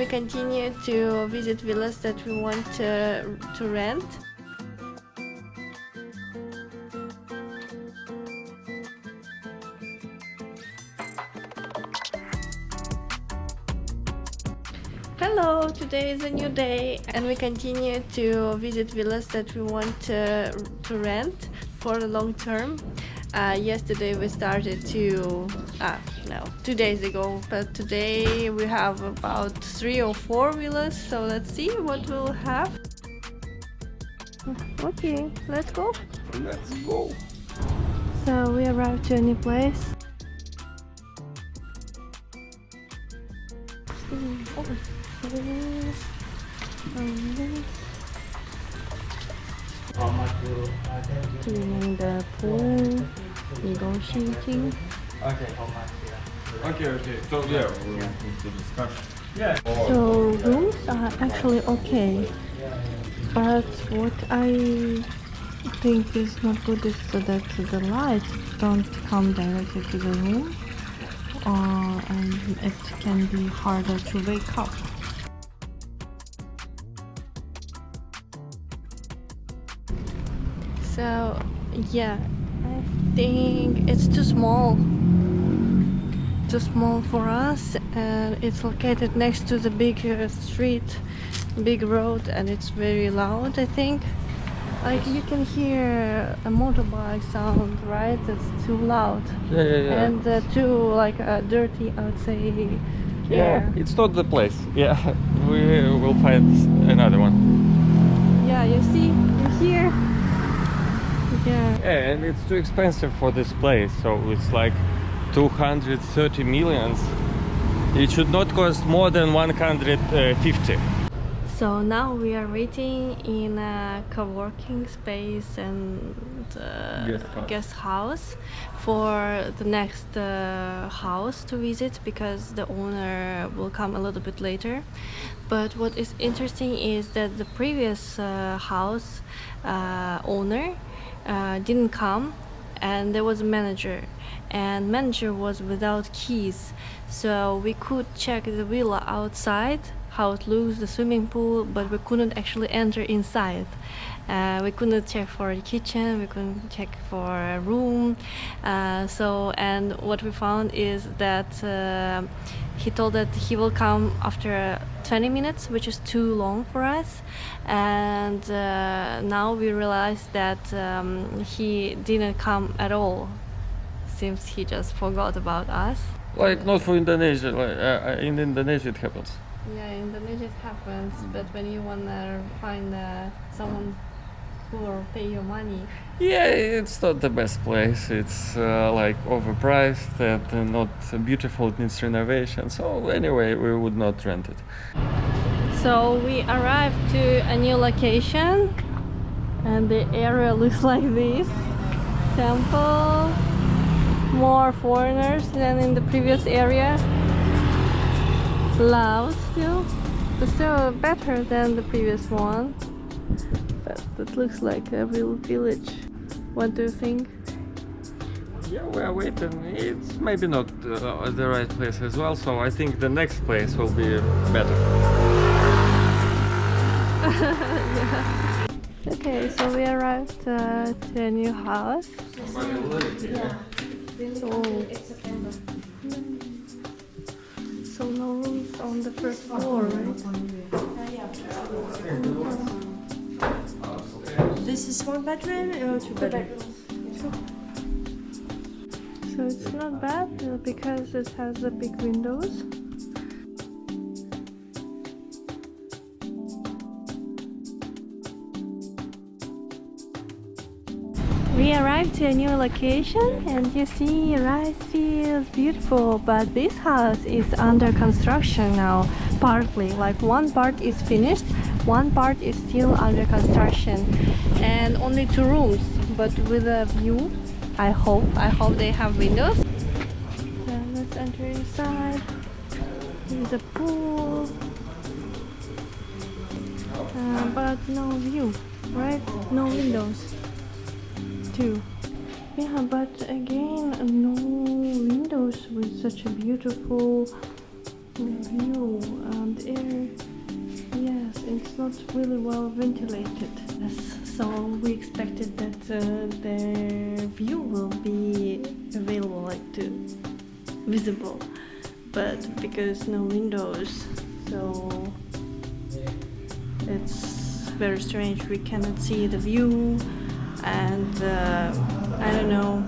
We continue to visit villas that we want to rent. Hello, today is a new day and we continue to visit villas that we want to rent for the long term. Yesterday we started to, 2 days ago, but today we have about 3 or 4 villas, so let's see what we'll have. Okay, let's go. Let's go. So we arrived to a new place. Cleaning the pool, negotiating. Okay, how much? Yeah. Okay. So yeah, we'll need to discuss. Yeah. So rooms are actually okay, but what I think is not good is that the lights don't come directly to the room, and it can be harder to wake up. So yeah, I think it's too small for us, and it's located next to the big street, big road, and it's very loud. I think like you can hear a motorbike sound, right? It's too loud. Yeah. And too dirty, I would say. Yeah, it's not the place. Yeah, we will find another one. Yeah, you see, you hear. Yeah, and it's too expensive for this place, so it's like 230 millions. It should not cost more than 150. So now we are waiting in a co-working space and guest house for the next house to visit, because the owner will come a little bit later. But what is interesting is that the previous house owner didn't come, and there was a manager, and manager was without keys, so we could check the villa outside, how it looks, the swimming pool, but we couldn't actually enter inside. We couldn't check for the kitchen, we couldn't check for a room. And what we found is that he told that he will come after 20 minutes, which is too long for us. And now we realized that he didn't come at all. Seems he just forgot about us. Like not for Indonesia. Like in Indonesia it happens. Yeah, in Indonesia it happens, but when you wanna find someone who will pay your money. Yeah, it's not the best place. It's like overpriced and not beautiful. It needs renovation. So anyway, we would not rent it. So we arrived to a new location, and the area looks like this. Temple, more foreigners than in the previous area. Loud still, but still better than the previous one. But it looks like a real village. What do you think? Yeah, we are waiting. It's maybe not the right place as well, so I think the next place will be better. Yeah. Okay, so we arrived to a new house. So no rooms on the first floor, right? This is 1 bedroom or 2 bedrooms? So it's not bad because it has the big windows. We arrived to a new location, and you see rice fields, beautiful, but this house is under construction now, partly. Like one part is finished, one part is still under construction, and only 2 rooms, but with a view. I hope they have windows. So let's enter inside. There's a pool, but no view, right? No windows. Yeah, but again, no windows with such a beautiful view and air. Yes, it's not really well ventilated. Yes, so we expected that the view will be available, like visible, but because no windows, so it's very strange. We cannot see the view, and I don't know.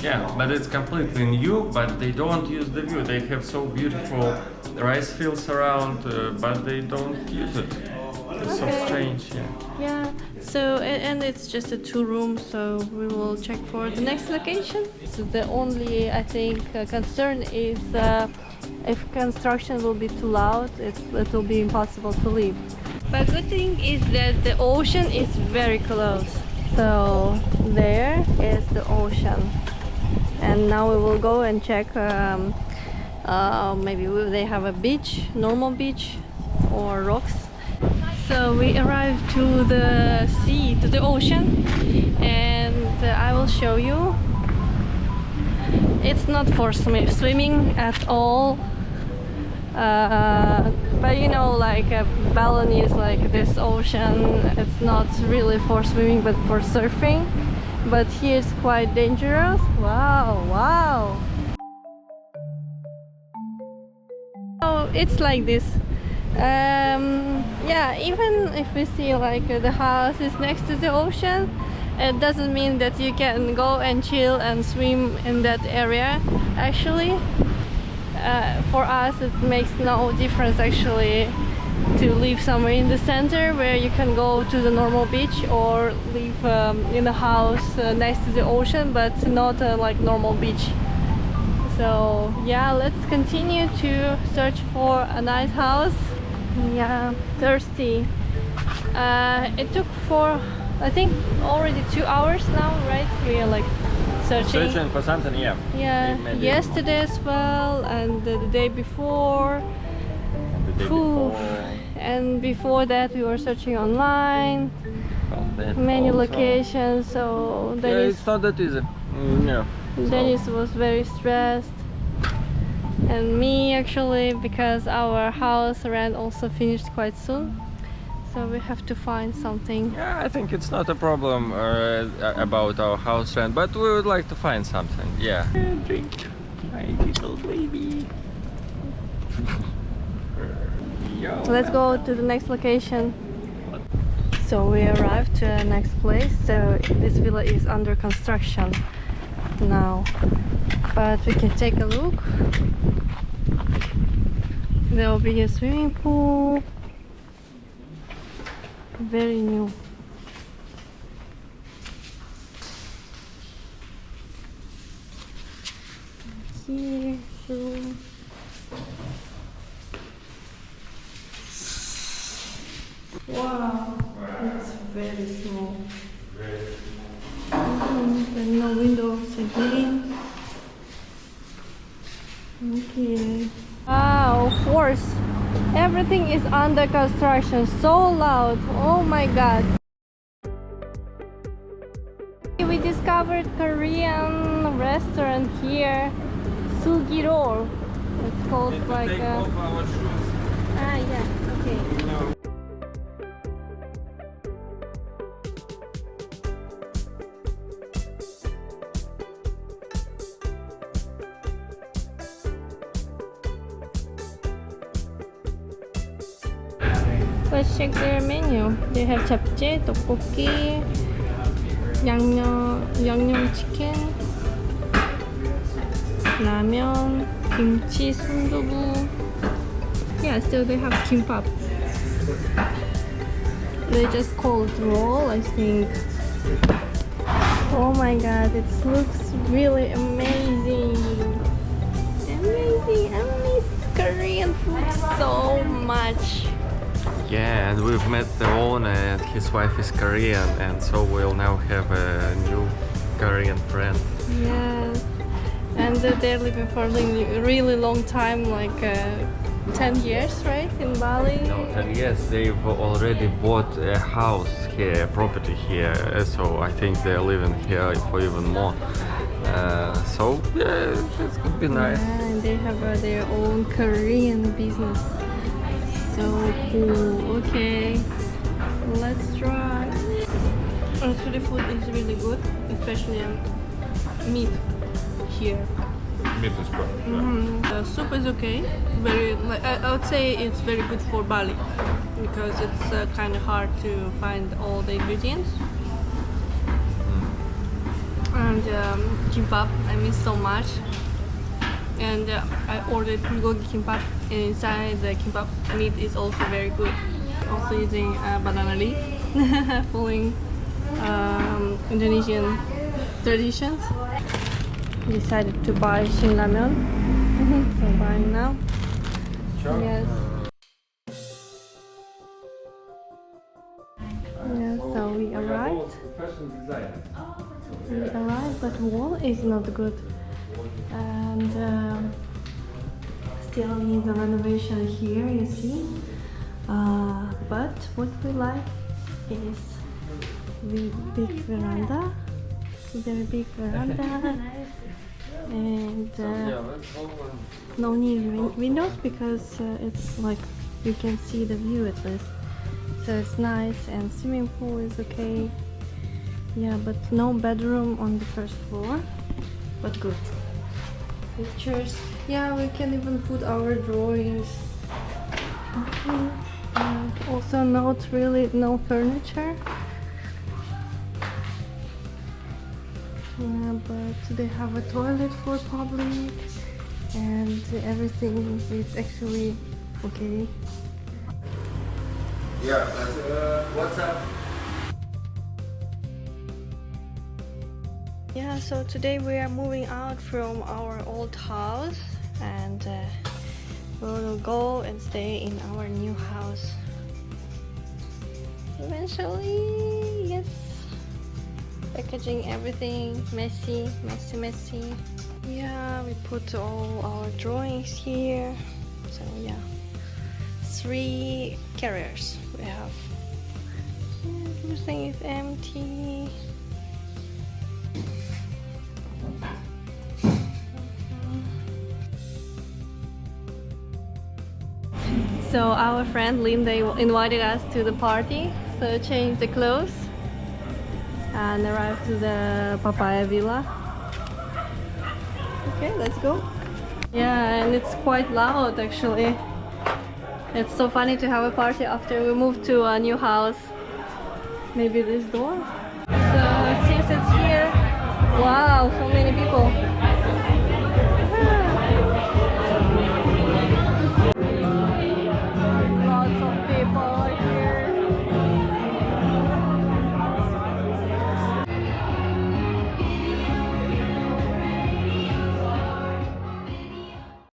Yeah, but it's completely new, but they don't use the view. They have so beautiful rice fields around, but they don't use it. It's so strange, yeah. Yeah, so and it's just a 2-room, so we will check for the next location. So the only, I think, concern is if construction will be too loud, it will be impossible to live. But good thing is that the ocean is very close. So there is the ocean. And now we will go and check maybe they have a beach, normal beach or rocks. So we arrived to the sea, to the ocean, and I will show you. It's not for swimming at all, but you know, like Bali is like this ocean. It's not really for swimming but for surfing. But here it's quite dangerous. Wow, wow. So it's like this. Yeah, even if we see like the house is next to the ocean, it doesn't mean that you can go and chill and swim in that area. Actually, for us it makes no difference actually to live somewhere in the center where you can go to the normal beach, or live in a house next to the ocean, but not like normal beach. So yeah, let's continue to search for a nice house. Yeah, thirsty. It took for, I think, already 2 hours now, right? We are like searching for something, yeah. Yeah, maybe yesterday as well, and the day before. And before that we were searching online, many locations, so Dennis, it's not that easy. Yeah. Dennis was very stressed, and me actually, because our house rent also finished quite soon, so we have to find something. Yeah, I think it's not a problem about our house rent, but we would like to find something. Yeah. Drink, my little baby. Let's go to the next location. So we arrived to the next place. So this villa is under construction now, but we can take a look. There will be a swimming pool, very new. Here, room. Wow, it's very small. There are no windows again. Okay. Wow, of course. Everything is under construction. So loud. Oh my god. We discovered Korean restaurant here. Sugiro. It's called like a... Ah, yeah. Okay. Let's check their menu. They have japchae, tteokbokki, 양념 chicken, ramen, kimchi, sundubu. Yeah, still they have kimbap. They just call it roll, I think. Oh my god, it looks really amazing. Amazing, I miss Korean food so much. Yeah, and we've met the owner, and his wife is Korean, and so we'll now have a new Korean friend. Yes, and they're living for a really long time, like 10 years, right, in Bali? No, 10 years. They've already bought a house here, a property here, so I think they're living here for even more. So yeah, it's gonna be nice. Yeah, and they have their own Korean business. So cool. Okay, let's try. Actually, food is really good, especially meat here. Meat is perfect. The soup is okay. Very, I would say it's very good for Bali because it's kind of hard to find all the ingredients. And kimbap, I miss so much. And I ordered bulgogi kimbap, and inside the kimbap meat is also very good. Also using banana leaf, following Indonesian traditions. Decided to buy shin ramyeon. So buying now. Yes. Yeah, so we arrived. But wall is not good. And still needs a renovation here, you see. But what we like is big veranda. Very big veranda. And no need windows because it's like you can see the view at least, so it's nice. And swimming pool is okay, yeah, but no bedroom on the first floor, but good. Pictures, yeah, we can even put our drawings. Also no furniture. Yeah, but they have a toilet for public and everything is actually okay. Yeah, what's up? Yeah, so today we are moving out from our old house and we'll go and stay in our new house eventually. Yes. Packaging everything, messy. Yeah, we put all our drawings here. So yeah, 3 carriers we have. Everything is empty. So our friend Linda invited us to the party, so change the clothes and arrive to the papaya villa. Okay, let's go. Yeah, and it's quite loud actually. It's so funny to have a party after we moved to a new house. Maybe this door? So since it's here, wow, so many people.